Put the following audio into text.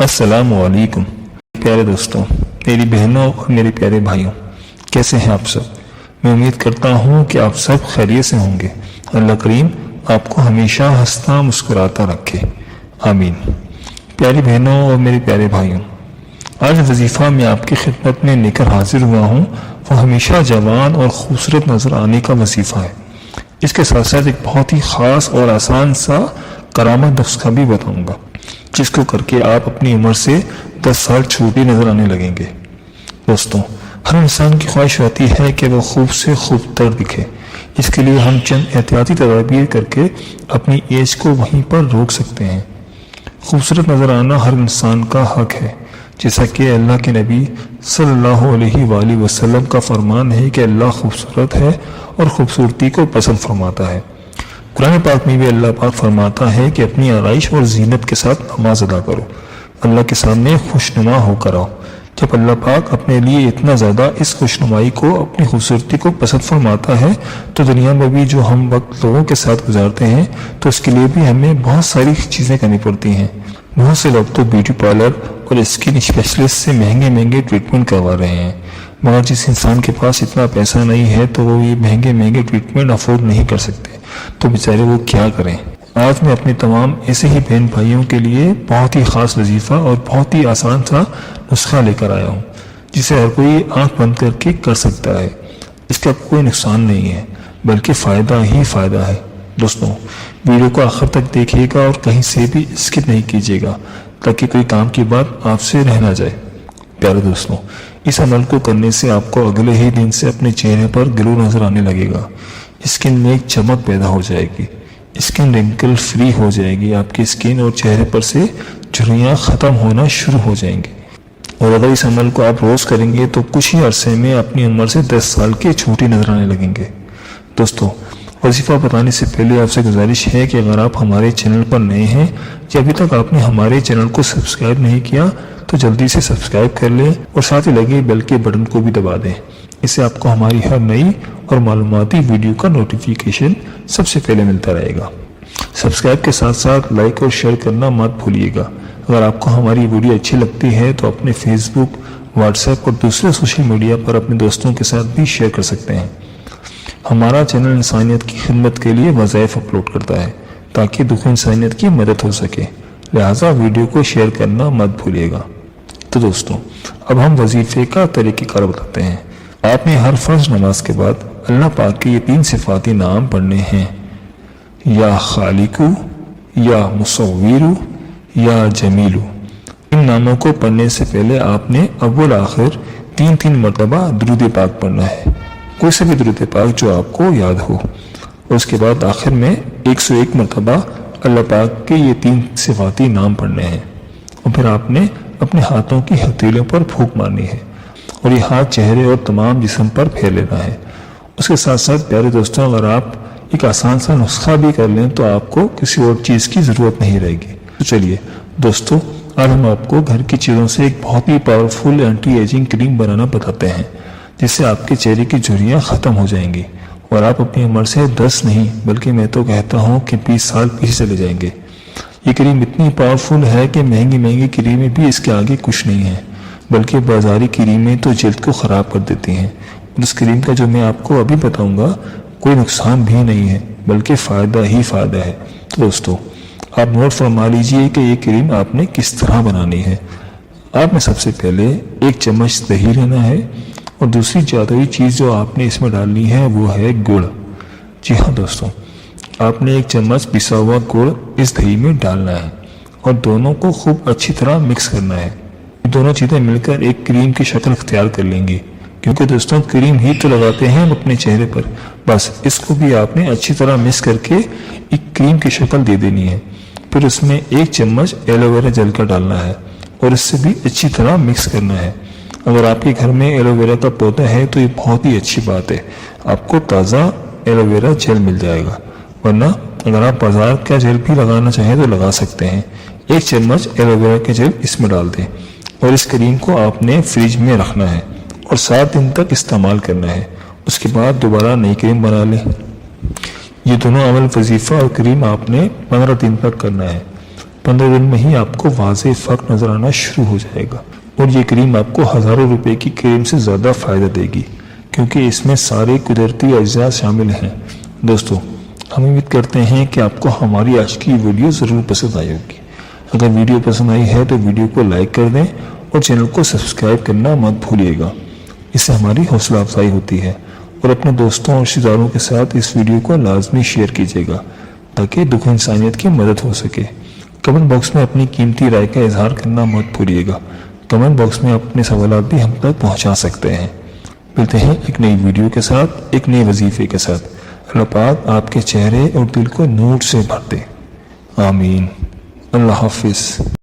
السلام علیکم پیارے دوستوں، میری بہنوں اور میرے پیارے بھائیوں، کیسے ہیں آپ سب؟ میں امید کرتا ہوں کہ آپ سب خیریت سے ہوں گے۔ اللہ کریم آپ کو ہمیشہ ہنستا مسکراتا رکھے، آمین۔ پیاری بہنوں اور میرے پیارے بھائیوں، آج وظیفہ میں آپ کی خدمت میں لے کر حاضر ہوا ہوں، وہ ہمیشہ جوان اور خوبصورت نظر آنے کا وظیفہ ہے۔ اس کے ساتھ ساتھ ایک بہت ہی خاص اور آسان سا کرامت نسخہ بھی بتاؤں گا، جس کو کر کے آپ اپنی عمر سے 10 سال چھوٹی نظر آنے لگیں گے۔ دوستوں، ہر انسان کی خواہش ہوتی ہے کہ وہ خوب سے خوب تر دکھے۔ اس کے لیے ہم چند احتیاطی تدابیر کر کے اپنی ایج کو وہیں پر روک سکتے ہیں۔ خوبصورت نظر آنا ہر انسان کا حق ہے، جیسا کہ اللہ کے نبی صلی اللہ علیہ وآلہ وسلم کا فرمان ہے کہ اللہ خوبصورت ہے اور خوبصورتی کو پسند فرماتا ہے۔ قرآن پاک میں بھی اللہ پاک فرماتا ہے کہ اپنی آرائش اور زینت کے ساتھ نماز ادا کرو، اللہ کے سامنے خوشنما ہو کر آؤ۔ جب اللہ پاک اپنے لیے اتنا زیادہ اس خوشنمائی کو، اپنی خوبصورتی کو پسند فرماتا ہے، تو دنیا میں بھی جو ہم وقت لوگوں کے ساتھ گزارتے ہیں تو اس کے لیے بھی ہمیں بہت ساری چیزیں کرنی پڑتی ہیں۔ بہت سے لوگ تو بیوٹی پارلر اور اسکن اسپیشلسٹ سے مہنگے ٹریٹمنٹ کروا رہے ہیں، مگر جس انسان کے پاس اتنا پیسہ نہیں ہے تو وہ یہ مہنگے ٹریٹمنٹ افورڈ نہیں کر سکتے، تو بیچارے وہ کیا کریں۔ آج میں اپنے تمام ایسے ہی بہن بھائیوں کے لیے بہت ہی خاص وظیفہ اور بہت ہی آسان سا نسخہ لے کر آیا ہوں، جسے ہر کوئی آنکھ بند کر کے کر سکتا ہے۔ اس کا کوئی نقصان نہیں ہے، بلکہ فائدہ ہی فائدہ ہے۔ دوستوں، ویڈیو کو آخر تک دیکھیے گا اور کہیں سے بھی اسکپ نہیں کیجیے گا، تاکہ کوئی کام کی بات آپ سے رہ نہ جائے۔ پیارے دوستوں، اس عمل کو کرنے سے آپ کو اگلے ہی دن سے اپنے چہرے پر گلو نظر آنے لگے گا، اسکن میں ایک چمک پیدا ہو جائے گی، اسکن رنکل فری ہو جائے گی، آپ کی اسکن اور چہرے پر سے جھریاں ختم ہونا شروع ہو جائیں گی۔ اور اگر اس عمل کو آپ روز کریں گے تو کچھ ہی عرصے میں اپنی عمر سے 10 سال کے چھوٹی نظر آنے لگیں گے۔ دوستوں، وظیفہ بتانے سے پہلے آپ سے گزارش ہے کہ اگر آپ ہمارے چینل پر نئے ہیں یا ابھی تک آپ نے ہمارے چینل کو سبسکرائب نہیں کیا تو جلدی سے سبسکرائب کر لیں اور ساتھ ہی لگے بیل کے بٹن کو بھی دبا دیں۔ اس سے آپ کو ہماری ہر نئی اور معلوماتی ویڈیو کا نوٹیفیکیشن سب سے پہلے ملتا رہے گا۔ سبسکرائب کے ساتھ ساتھ لائک اور شیئر کرنا مت بھولیے گا۔ اگر آپ کو ہماری ویڈیو اچھی لگتی ہے تو اپنے فیس بک، واٹس ایپ اور دوسرے سوشل میڈیا پر اپنے دوستوں کے ساتھ بھی شیئر کر سکتے ہیں۔ ہمارا چینل انسانیت کی خدمت کے لیے وظائف اپلوڈ کرتا ہے تاکہ دکھ انسانیت کی مدد ہو سکے، لہٰذا ویڈیو کو شیئر کرنا مت بھولیے گا۔ تو دوستوں، اب ہم وظیفے کا طریقہ کار بتاتے ہیں۔ آپ نے ہر فرض نماز کے بعد اللہ پاک کے یہ 3 صفاتی نام پڑھنے ہیں، یا خالق، یا مصور، یا جمیل۔ ان ناموں کو پڑھنے سے پہلے آپ نے اول آخر 3 مرتبہ درود پاک پڑھنا ہے، کوئی سے بھی درود پاک جو آپ کو یاد ہو، اور اس کے بعد آخر میں 101 مرتبہ اللہ پاک کے یہ 3 صفاتی نام پڑھنے ہیں، اور پھر آپ نے اپنے ہاتھوں کی ہتھیلیوں پر پھونک مارنی ہے اور یہ ہاتھ چہرے اور تمام جسم پر پھیر لینا ہے۔ اس کے ساتھ ساتھ پیارے دوستوں، اگر آپ ایک آسان سا نسخہ بھی کر لیں تو آپ کو کسی اور چیز کی ضرورت نہیں رہے گی۔ تو چلیے دوستوں، آج ہم آپ کو گھر کی چیزوں سے ایک بہت ہی پاورفل اینٹی ایجنگ کریم بنانا بتاتے ہیں، جس سے آپ کے چہرے کی جھریاں ختم ہو جائیں گی اور آپ اپنی عمر سے 10 نہیں بلکہ میں تو کہتا ہوں کہ 20 سال پیچھے چلے جائیں گے۔ یہ کریم اتنی پاورفل ہے کہ مہنگی کریمیں بھی اس کے آگے کچھ نہیں ہیں، بلکہ بازاری کریمیں تو جلد کو خراب کر دیتی ہیں، اور اس کریم کا جو میں آپ کو ابھی بتاؤں گا کوئی نقصان بھی نہیں ہے بلکہ فائدہ ہی فائدہ ہے۔ تو دوستو، آپ نوٹ فرما لیجئے کہ یہ کریم آپ نے کس طرح بنانی ہے۔ آپ نے سب سے پہلے 1 چمچ دہی لینا ہے، اور دوسری جادوئی چیز جو آپ نے اس میں ڈالنی ہے وہ ہے گڑ۔ جی ہاں دوستوں، آپ نے 1 چمچ پسا ہوا گڑ اس دہی میں ڈالنا ہے اور دونوں کو خوب اچھی طرح مکس کرنا ہے۔ یہ دونوں چیزیں مل کر ایک کریم کی شکل اختیار کر لیں گی، کیونکہ دوستوں کریم ہی تو لگاتے ہیں ہم اپنے چہرے پر، بس اس کو بھی آپ نے اچھی طرح مکس کر کے ایک کریم کی شکل دے دینی ہے۔ پھر اس میں 1 چمچ ایلو ویرا جل کا ڈالنا ہے اور اس سے بھی اچھی طرح مکس کرنا ہے۔ اگر آپ کے گھر میں ایلو ویرا کا پودا ہے تو یہ بہت ہی اچھی بات ہے، آپ کو تازہ ایلو ویرا جل مل جائے گا، ورنہ اگر آپ بازار کا جل بھی لگانا چاہیں تو لگا سکتے ہیں۔ 1 چمچ ایلو ویرا کے جل اس میں ڈال دیں اور اس کریم کو آپ نے فریج میں رکھنا ہے اور 7 دن تک استعمال کرنا ہے۔ اس کے بعد دوبارہ نئی کریم بنا لیں۔ یہ دونوں عمل وظیفہ اور کریم آپ نے 15 دن تک کرنا ہے۔ 15 دن میں ہی آپ کو واضح فرق نظر آنا شروع ہو جائے گا، اور یہ کریم آپ کو ہزاروں روپے کی کریم سے زیادہ فائدہ دے گی، کیونکہ اس میں سارے قدرتی اجزاء شامل ہیں۔ دوستو، ہم امید کرتے ہیں کہ آپ کو ہماری آج کی ویڈیو ضرور پسند آئی ہوگی۔ اگر ویڈیو پسند آئی ہے تو ویڈیو کو لائک کر دیں اور چینل کو سبسکرائب کرنا مت بھولیے گا، اس سے ہماری حوصلہ افزائی ہوتی ہے۔ اور اپنے دوستوں اور رشتہ داروں کے ساتھ اس ویڈیو کو لازمی شیئر کیجیے گا تاکہ دکھ انسانیت کی مدد ہو سکے۔ کمنٹ باکس میں اپنی قیمتی رائے کا اظہار کرنا مت بھولیے گا۔ کمنٹ باکس میں اپنے سوالات بھی ہم تک پہنچا سکتے ہیں۔ ملتے ہیں ایک نئی ویڈیو کے ساتھ، ایک نئے وظیفے کے ساتھ۔ اللہ پاک آپ کے چہرے اور دل کو نور سے بھر دے، آمین۔ اللہ حافظ۔